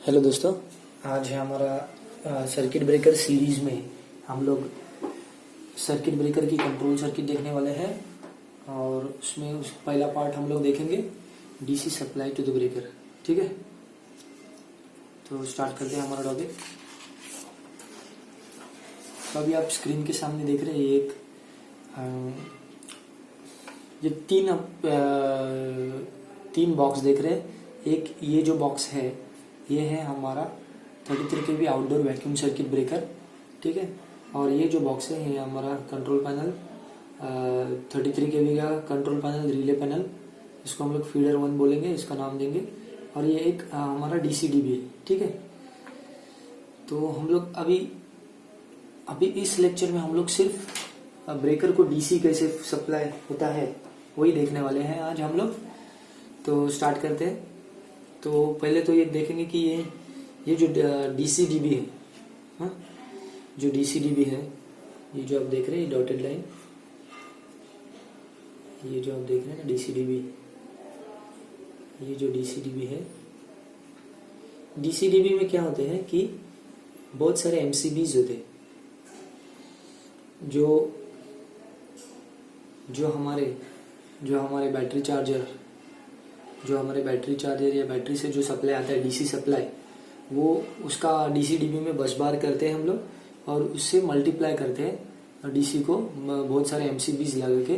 Hello दोस्तों, आज है हमारा सर्किट ब्रेकर सीरीज में हम लोग सर्किट ब्रेकर की कंट्रोल सर्किट देखने वाले हैं। और उसमें पहला पार्ट हम लोग देखेंगे DC supply to the breaker. ठीक है, तो स्टार्ट करते हैं हमारा टॉपिक। तो अभी आप स्क्रीन के सामने देख रहे हैं ये तीन बॉक्स देख रहे हैं। एक ये जो बॉक्स है ये है हमारा 33 kV outdoor vacuum circuit breaker. ठीक है, और ये जो बॉक्स है ये हमारा कंट्रोल पैनल 33 kV का कंट्रोल पैनल, रिले पैनल, इसको हम लोग फीडर 1 बोलेंगे, इसका नाम देंगे। और ये एक हमारा डीसी डीबी है। ठीक है, तो हम लोग अभी इस लेक्चर में हम लोग सिर्फ ब्रेकर को डीसी कैसे सप्लाई होता है वही देखने वाले हैं आज हम लोग। तो स्टार्ट करते हैं। तो पहले तो ये देखेंगे कि ये जो डीसी डीबी है, हाँ, जो डीसी डीबी है, ये जो आप देख रहे हैं डॉटेड लाइन, ये जो आप देख रहे हैं डीसी डीबी, ये जो डीसी डीबी है, डीसी डीबी में क्या होते हैं कि बहुत सारे एमसीबीज होते हैं जो हमारे बैटरी चार्जर या बैटरी से जो सप्लाई आता है डीसी सप्लाई, वो उसका डीसी डीबी में बस बार करते हैं हम लोग और उससे मल्टीप्लाई करते हैं डीसी को बहुत सारे एमसीबीज लगा के।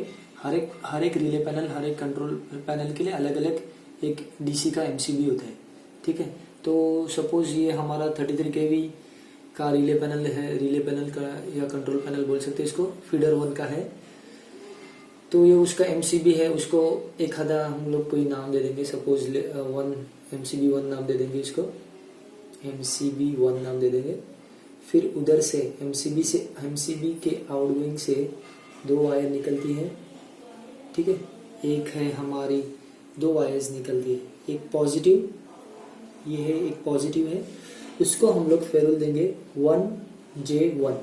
हर एक रिले पैनल, हर एक कंट्रोल पैनल के लिए अलग अलग एक डीसी का एमसीबी होता है। ठीक है, तो सपोज ये हमारा 33 kV का रिले पैनल का या कंट्रोल पैनल बोल सकते हैं इसको, फीडर 1 का है। तो ये उसका एमसीबी है, उसको एक आधा हम लोग कोई नाम दे देंगे, सपोज MCB 1 नाम दे देंगे, इसको MCB 1 नाम दे देंगे। फिर उधर से एमसीबी के आउटगोइंग से 2 वायर निकलती है। ठीक है, एक है हमारी 2 वायर्स निकलती है, एक पॉजिटिव, ये है एक पॉजिटिव है, उसको हम लोग फेरुल देंगे 1J1।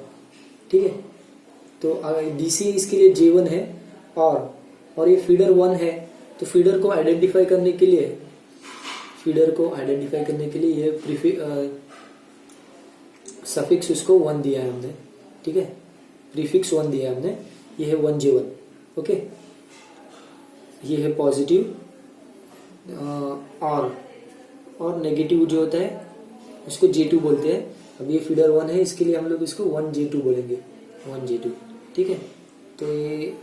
ठीक है, तो डीसी इसके लिए J1 है और ये फीडर 1 है। तो फीडर को आइडेंटिफाई करने के लिए ये सफिक्स उसको 1 दिया है हमने। ठीक है, प्रीफिक्स 1 दिया है हमने, ये है 1J1। ओके, ये है पॉजिटिव और नेगेटिव जो होता है उसको J2 बोलते हैं। अब ये फीडर 1 है, इसके लिए हम लोग इसको 1J2 बोलेंगे, 1J2। ठीक है, तो ये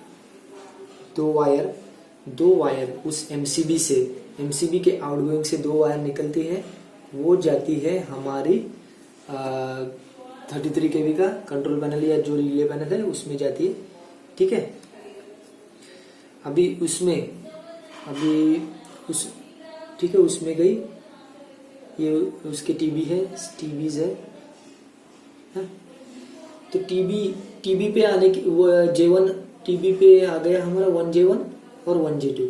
दो वायर उस एमसीबी के आउटगोइंग से 2 वायर निकलती है, वो जाती है हमारी 33 kV का कंट्रोल पैनल या जो रिले पैनल है उसमें जाती है। ठीक है, उसमें गई, ये उसके टीबीज है। तो टीबी पे आने की वो J1 टीबी पे आ गया हमारा 1J1 और 1J2।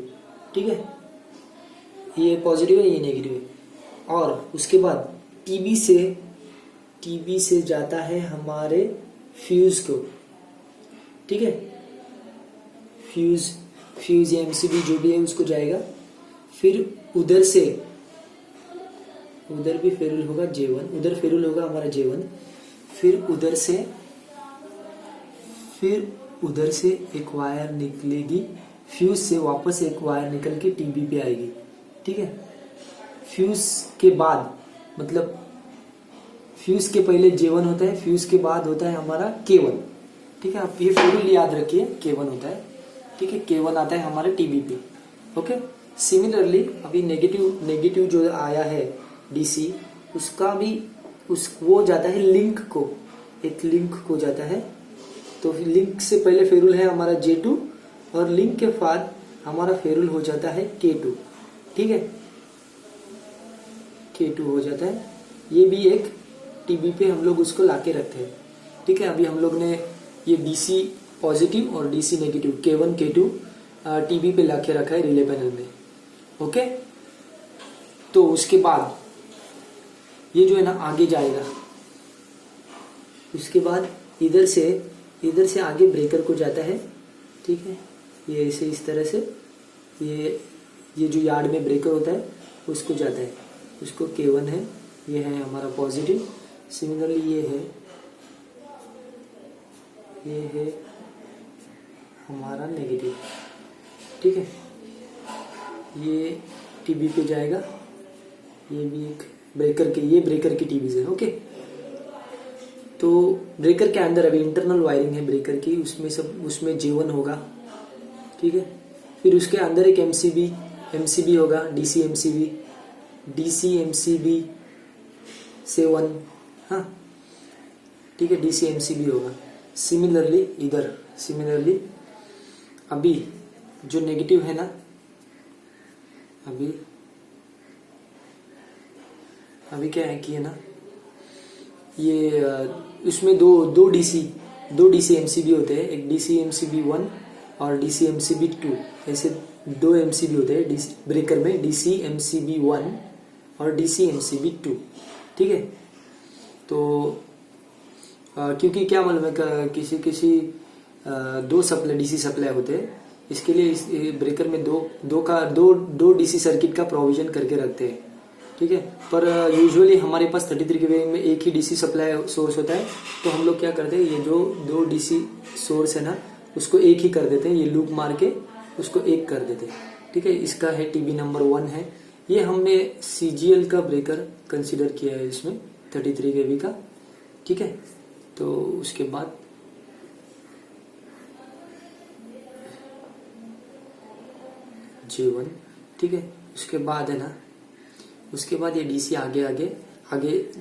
ठीक है, ये पॉजिटिव है, ये नेगेटिव है। और उसके बाद टीबी से जाता है हमारे फ्यूज को। ठीक है, फ्यूज या एमसीबी जो भी है उसको जाएगा। फिर उधर भी फेरुल होगा J1, उधर फेरुल होगा हमारा J1। फिर उधर से एक वायर निकलेगी, फ्यूज से वापस एक वायर निकल के टीबी पे आएगी। ठीक है, फ्यूज के बाद, मतलब फ्यूज के पहले J1 होता है, फ्यूज के बाद होता है हमारा K1। ठीक है, आप ये फेरुल याद रखिए, K1 होता है। ठीक है, K1 आता है हमारे टीबी पे। ओके, सिमिलरली अभी नेगेटिव जो आया है डीसी, उसका भी वो जाता है लिंक को जाता है। तो लिंक से पहले फेरुल है हमारा J2 और लिंक के बाद हमारा फेरुल हो जाता है K2। ठीक है, K2 हो जाता है, ये भी एक टीबी पे हम लोग उसको लाके रखते हैं। ठीक है, अभी हम लोग ने ये डीसी पॉजिटिव और DC negative K1 K2 TB पे लाके रखा है रिले पैनल में। ओके, तो उसके बाद ये जो है ना आगे जाएगा, उसके बाद इधर से आगे ब्रेकर को जाता है। ठीक है, ये ऐसे इस तरह से ये जो यार्ड में ब्रेकर होता है उसको जाता है, उसको K1 है, ये है हमारा पॉजिटिव। सिमिलरली ये है हमारा नेगेटिव। ठीक है, ये टीबी पे जाएगा। ये भी एक ये ब्रेकर की टीबीज है। ओके, तो ब्रेकर के अंदर अभी इंटरनल वायरिंग है ब्रेकर की, उसमें J1 होगा। ठीक है, फिर उसके अंदर एक एमसीबी होगा, डीसी एमसीबी से 1। हाँ, ठीक है, डीसी एमसीबी होगा। सिमिलरली अभी जो नेगेटिव है ना, अभी क्या है कि है ना, ये उसमें दो डीसी एमसीबी होते हैं। एक डीसी एमसीबी 1 और डीसी एमसीबी 2, ऐसे 2 एमसीबी होते हैं ब्रेकर में, डीसी एमसीबी 1 और डीसी एमसीबी 2। ठीक है, तो क्योंकि क्या मालूम है, किसी दो सप्लाई डीसी सप्लाई होते हैं, इसके लिए इस ब्रेकर में दो डीसी सर्किट का प्रोविजन करके रखते हैं। ठीक है, पर यूजुअली हमारे पास 33 केवी में एक ही डीसी सप्लाई सोर्स होता है, तो हम लोग क्या करते हैं, ये जो 2 डीसी सोर्स है ना, उसको एक ही कर देते हैं, ये लूप मार के उसको एक कर देते हैं। ठीक है, इसका है टीबी नंबर 1 है। ये हमने CGL का ब्रेकर कंसिडर किया है इसमें, 33 केवी का। ठीक है, तो उसके बाद J1। ठीक है, उसके बाद है ना, उसके बाद ये डीसी आगे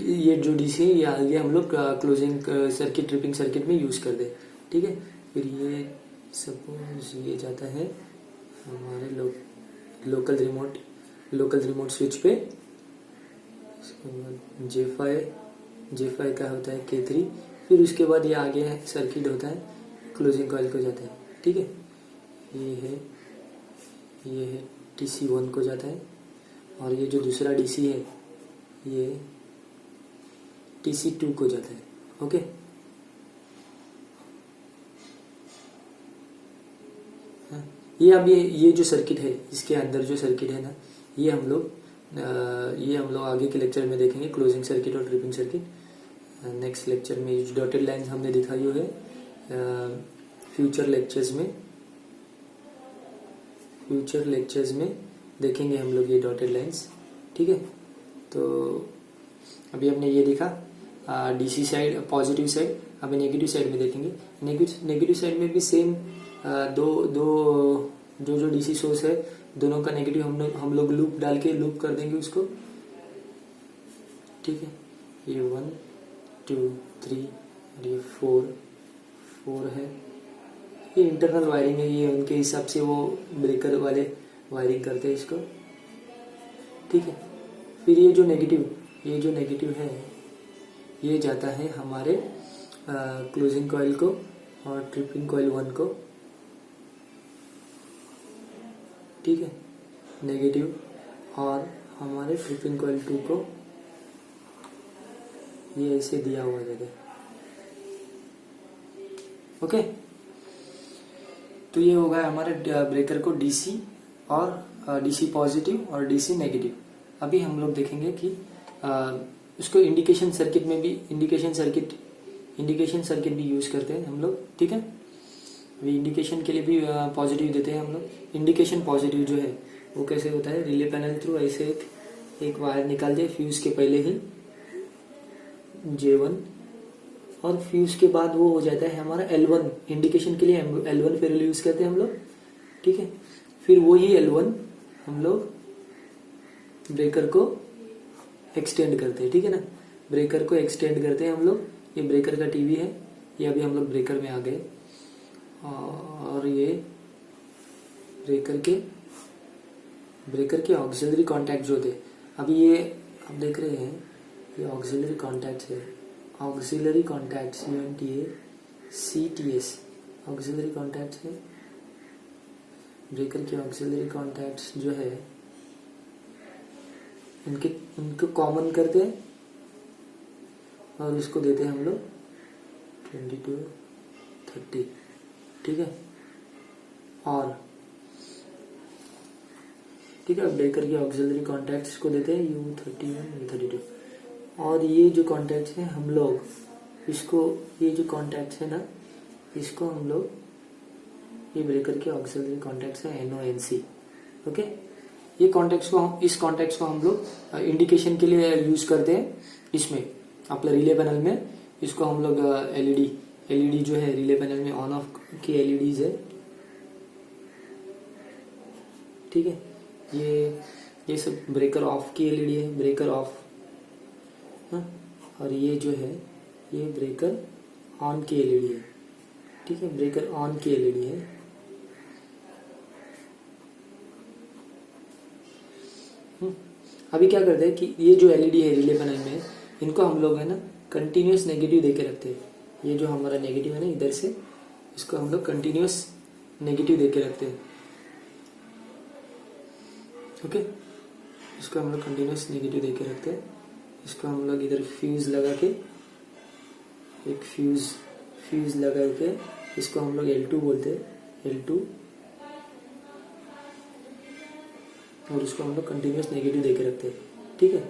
ये जो डीसी ये आगे हम लोग क्लोजिंग सर्किट, ट्रिपिंग सर्किट में यूज कर दे। ठीक है, फिर ये सपोज ये जाता है हमारे लोकल रिमोट स्विच पे। उसके बाद J5 का होता है K3। फिर उसके बाद ये आगे सर्किट होता है, क्लोजिंग कॉइल को जाता है। ठीक है, ये है TC1 को जाता है, और ये जो दूसरा डीसी है ये TC2 को जाता है। ओके, ये अब ये जो सर्किट है, इसके अंदर जो सर्किट है ना, ये हम लोग आगे के लेक्चर में देखेंगे, क्लोजिंग सर्किट और ट्रिपिंग सर्किट। नेक्स्ट लेक्चर में जो डॉटेड लाइंस हमने दिखाई है, फ्यूचर लेक्चर्स में देखेंगे हम लोग ये डॉटेड लाइंस। ठीक है, तो अभी हमने ये देखा डीसी साइड, पॉजिटिव साइड। अभी नेगेटिव साइड में देखेंगे। नेगेटिव साइड में भी सेम दो जो डीसी सोर्स है, दोनों का नेगेटिव हम लोग लूप डाल के लूप कर देंगे उसको। ठीक है, ये 1 2 3 और ये 4 है। ये इंटरनल वायरिंग है, ये उनके हिसाब से वो ब्रेकर वाले वायरिंग करते हैं इसको। ठीक है, फिर ये जो नेगेटिव है, ये जाता है हमारे क्लोजिंग कॉइल को और ट्रिपिंग कॉइल 1 को। ठीक है, नेगेटिव, और हमारे ट्रिपिंग कॉइल 2 को ये ऐसे दिया हुआ जगह। ओके, तो ये हो गया हमारे ब्रेकर को डीसी और डीसी पॉजिटिव और डीसी नेगेटिव। अभी हम लोग देखेंगे कि उसको इंडिकेशन सर्किट में भी इंडिकेशन सर्किट भी यूज करते हैं हम लोग। ठीक है, अभी इंडिकेशन के लिए भी पॉजिटिव देते हैं हम लोग। इंडिकेशन पॉजिटिव जो है वो कैसे होता है, रिले पैनल थ्रू ऐसे एक वायर निकाल दे फ्यूज के पहले ही J1, और फ्यूज के बाद वो हो जाता है हमारा L1। इंडिकेशन के लिए L1 फेरल यूज करते हैं हम लोग। ठीक है, फिर वही L1 हम लोग ब्रेकर को एक्सटेंड करते हैं। ठीक है ना, ब्रेकर को एक्सटेंड करते हैं हम लोग। ये ब्रेकर का टीवी है, ये अभी हम लोग ब्रेकर में आ गए, और ये ब्रेकर के ऑक्सिलरी कॉन्टैक्ट जो थे, अभी ये आप देख रहे हैं, ये ऑक्सिलरी कॉन्टैक्ट्स है। Auxiliary contacts CTS auxiliary contacts है। ब्रेकर के ऑक्सिलरी कॉन्टैक्ट्स जो है इनको कॉमन करते हैं और इसको देते हैं हम लोग 22 30। ठीक है, और ठीक है, ब्रेकर के ऑक्सिलरी कॉन्टैक्ट्स को देते हैं U31 U32। और ये जो कॉन्टैक्ट्स है हम लोग इसको, ये जो कॉन्टैक्ट्स है ना, इसको हम लोग, ये ब्रेकर के ऑक्सिलरी कॉन्टैक्ट्स है NO NC। ओके, ये कॉन्टैक्ट्स को, इस कॉन्टैक्ट्स को हम लोग इंडिकेशन के लिए यूज करते हैं। इसमें अपने रिले पैनल में इसको हम लोग एलईडी जो है रिले पैनल में ऑन ऑफ की एलईडीज है, ठीक है। ये सब ब्रेकर ऑफ की एलईडी है, ब्रेकर ऑफ, हाँ। और ये जो है ये ब्रेकर ऑन की एलईडी है, ठीक है, ब्रेकर ऑन की एलईडी है। अभी क्या करते हैं कि ये जो एलईडी है रिले पैनल में, इनको हम लोग है ना कंटिन्यूस नेगेटिव देके रखते हैं। ये जो हमारा नेगेटिव है ना इधर से, इसको हम लोग कंटिन्यूस नेगेटिव देके रखते हैं। ओके, इसको हम लोग कंटिन्यूस नेगेटिव देके रखते हैं। इसको हम लोग इधर फ्यूज लगा के, एक फ्यूज लगा के इसको हम लोग L2 बोलते हैं, L2, और उसको हम लोग कंटिन्यूस नेगेटिव देके रखते हैं, ठीक है।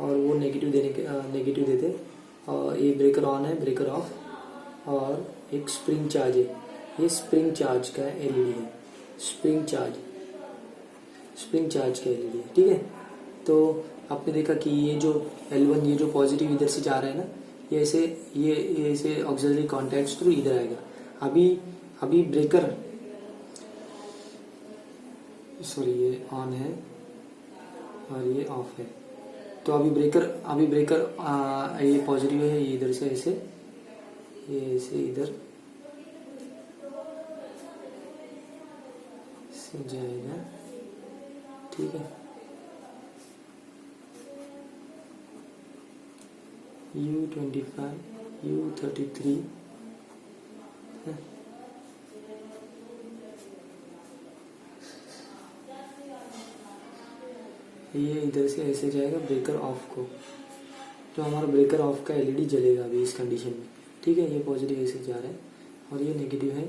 और वो नेगेटिव देते, और ये ब्रेकर ऑन है, ब्रेकर ऑफ, और एक स्प्रिंग चार्ज है, ये स्प्रिंग चार्ज का एलईडी है, स्प्रिंग चार्ज का एलईडी है, ठीक है। तो आपने देखा कि ये जो L1, ये जो पॉजिटिव इधर से जा रहा है ना, ये ऐसे ऑक्सिलरी कॉन्टैक्ट्स थ्रू इधर आएगा। अभी ब्रेकर, सॉरी, ये ऑन है और ये ऑफ है। तो अभी ब्रेकर ये पॉजिटिव है, ये इधर से ऐसे, ये ऐसे इधर से जाएगा, ठीक है। U25, U33 है। ये इधर से ऐसे जाएगा ब्रेकर ऑफ को, तो हमारा ब्रेकर ऑफ का एलईडी जलेगा अभी इस कंडीशन में, ठीक है। ये पॉजिटिव ऐसे जा रहा है और ये नेगेटिव है,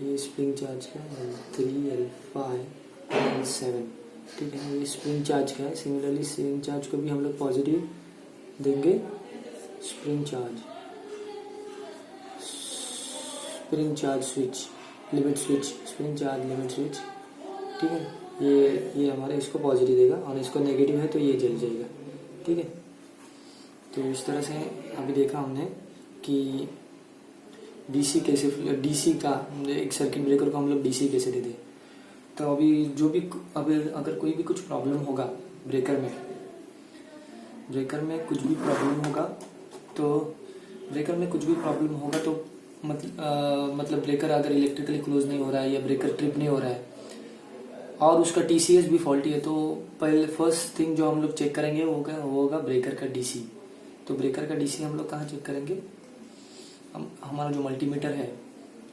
ये स्प्रिंग चार्ज का L3, L5, L7, ठीक है। ये स्प्रिंग चार्ज का है। सिमिलरली स्प्रिंग चार्ज को भी हम लोग पॉजिटिव देंगे, spring charge switch, limit switch, spring charge limit switch, ठीक है। ये हमारे इसको पॉजिटिव देगा और इसको नेगेटिव है तो ये जल जाएगा, ठीक है। तो इस तरह से अभी देखा हमने कि डीसी का एक सर्किट ब्रेकर को हम लोग डीसी कैसे दे दें। तो अभी अगर कोई भी कुछ प्रॉब्लम होगा ब्रेकर में कुछ भी प्रॉब्लम होगा तो मतलब ब्रेकर अगर इलेक्ट्रिकली क्लोज नहीं हो रहा है या ब्रेकर ट्रिप नहीं हो रहा है और उसका टीसीएस भी फॉल्टी है, तो पहले फर्स्ट थिंग जो हम लोग चेक करेंगे वो होगा ब्रेकर का डीसी। तो ब्रेकर का डीसी हम लोग कहाँ चेक करेंगे, हमारा जो मल्टीमीटर है,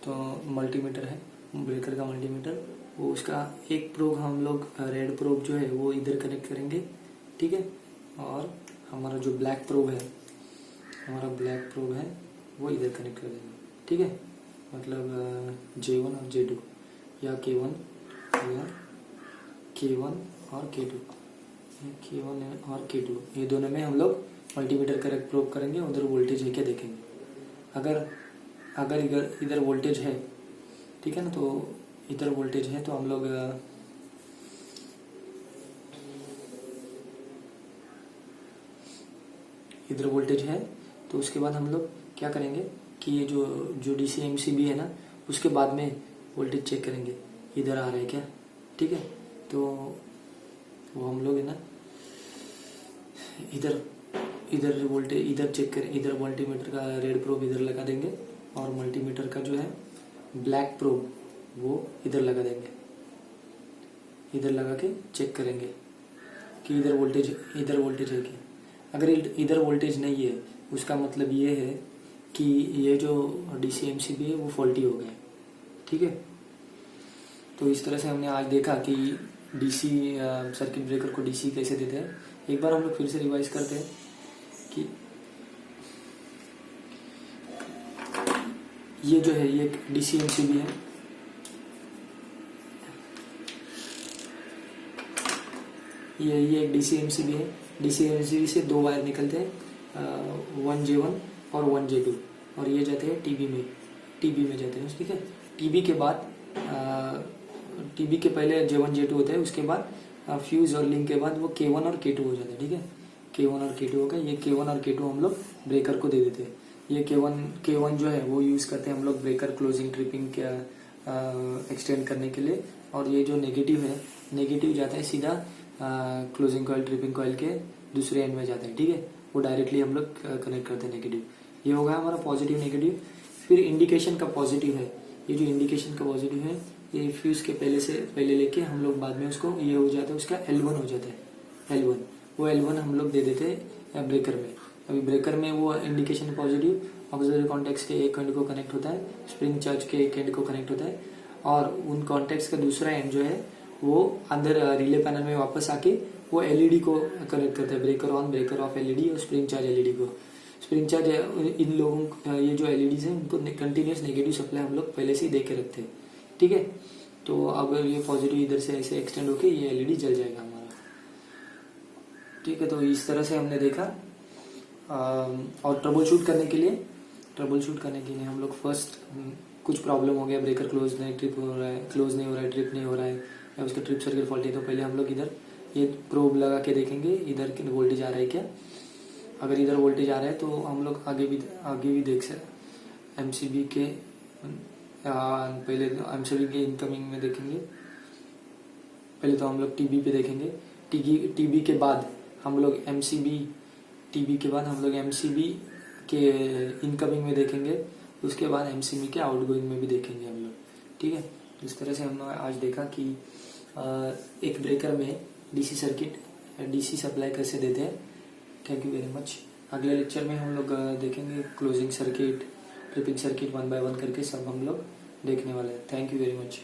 तो मल्टीमीटर है ब्रेकर का मल्टीमीटर, वो उसका एक प्रोब हम लोग रेड प्रोब जो है वो इधर कनेक्ट करेंगे, ठीक है। और हमारा जो ब्लैक प्रोब है वो इधर कनेक्ट कर देंगे, ठीक है। मतलब J1 और J2 या K1 और K2, ये दोनों में हम लोग मल्टीमीटर करेक्ट प्रोब करेंगे, उधर वोल्टेज है क्या देखेंगे। अगर इधर वोल्टेज है, ठीक है ना, तो इधर वोल्टेज है तो हम लोग इधर वोल्टेज है तो उसके बाद हम लोग क्या करेंगे कि ये जो डीसी एमसीबी है ना, उसके बाद में वोल्टेज चेक करेंगे इधर आ रहा है क्या, ठीक है। तो वो हम लोग है ना इधर वोल्टेज इधर चेक करें, इधर मल्टीमीटर का रेड प्रोब इधर लगा देंगे और मल्टीमीटर का जो है ब्लैक प्रोब वो इधर लगा देंगे, इधर लगा के चेक करेंगे कि इधर वोल्टेज है क्या। अगर इधर वोल्टेज नहीं है उसका मतलब ये है कि ये जो डीसी एमसीबी है वो फॉल्टी हो गया, ठीक है। तो इस तरह से हमने आज देखा कि डीसी सर्किट ब्रेकर को डीसी कैसे देते हैं। एक बार हम लोग फिर से रिवाइज करते हैं कि ये जो है ये एक डीसी एमसीबी है, ये एक डीसी एमसीबी है, डीसी एमसीबी से 2 वायर निकलते हैं, 1J1 और 1J2, और ये जाते हैं टीबी में जाते हैं, ठीक है। टीबी के बाद टीबी के पहले J1 J2 होता है, उसके बाद फ्यूज और लिंक के बाद वो K1 और K2 हो जाता है, ठीक है। K1 और K2 होगा, ये K1 और K2 हम लोग ब्रेकर को दे देते हैं। ये K1 जो है वो यूज करते हैं हम लोग ब्रेकर क्लोजिंग ट्रिपिंग के एक्सटेंड करने के लिए, और ये जो नेगेटिव है, नेगेटिव जाता है सीधा क्लोजिंग कॉइल ट्रिपिंग कॉइल के दूसरे एंड में जाता है, ठीक है। वो डायरेक्टली हम लोग कनेक्ट करते हैं नेगेटिव। ये होगा हमारा पॉजिटिव नेगेटिव। फिर इंडिकेशन का पॉजिटिव है, ये जो इंडिकेशन का पॉजिटिव है ये फ्यूज के पहले लेके हम लोग बाद में उसको ये हो जाता है, उसका L1 हो जाता है, L1। वो L1 हम लोग दे देते हैं ब्रेकर में। अभी ब्रेकर में वो इंडिकेशन पॉजिटिव ऑक्सिलरी कॉन्टैक्ट्स के एक एंड को कनेक्ट होता है, स्प्रिंग चार्ज के एक एंड को कनेक्ट होता है, और उन कॉन्टैक्ट्स का दूसरा एंड जो है वो अंदर रिले पैनल में वापस आके वो एलईडी को कनेक्ट करता है, breaker on breaker of LED और स्प्रिंग चार्ज एलईडी को। स्प्रिंग चार्ज इन लोगों ये जो एलईडीज हैं उनको कंटिन्यूस नेगेटिव सप्लाई हम लोग पहले से ही दे के रखते हैं, ठीक है। तो अब ये पॉजिटिव इधर से ऐसे एक्सटेंड होके ये एलईडी जल जाएगा हमारा, ठीक है। तो इस तरह से हमने देखा। और ट्रबल शूट करने के लिए हम लोग फर्स्ट कुछ प्रॉब्लम हो गया, ब्रेकर क्लोज नहीं ट्रिप हो रहा है, क्लोज नहीं हो रहा है, ट्रिप नहीं हो रहा है, या उसका ट्रिप सर्किट फॉल्ट है, तो पहले हम लोग इधर ये प्रोब लगा के देखेंगे इधर वोल्टेज आ रहा है क्या। अगर इधर वोल्टेज आ रहा है तो हम लोग आगे भी देख सकते एमसीबी के पहले एमसीबी के इनकमिंग में देखेंगे। पहले तो हम लोग टीबी पे देखेंगे, टीबी के बाद हम लोग एमसीबी के इनकमिंग में देखेंगे, उसके बाद एमसीबी के आउटगोइंग में भी देखेंगे हम लोग, ठीक है। इस तरह से हमने आज देखा कि एक ब्रेकर में डीसी सप्लाई कैसे देते हैं। Thank you very much. अगले लेक्चर में हम लोग देखेंगे closing circuit, tripping circuit 1 by 1 करके सब हम लोग देखने वाले हैं। Thank you very much.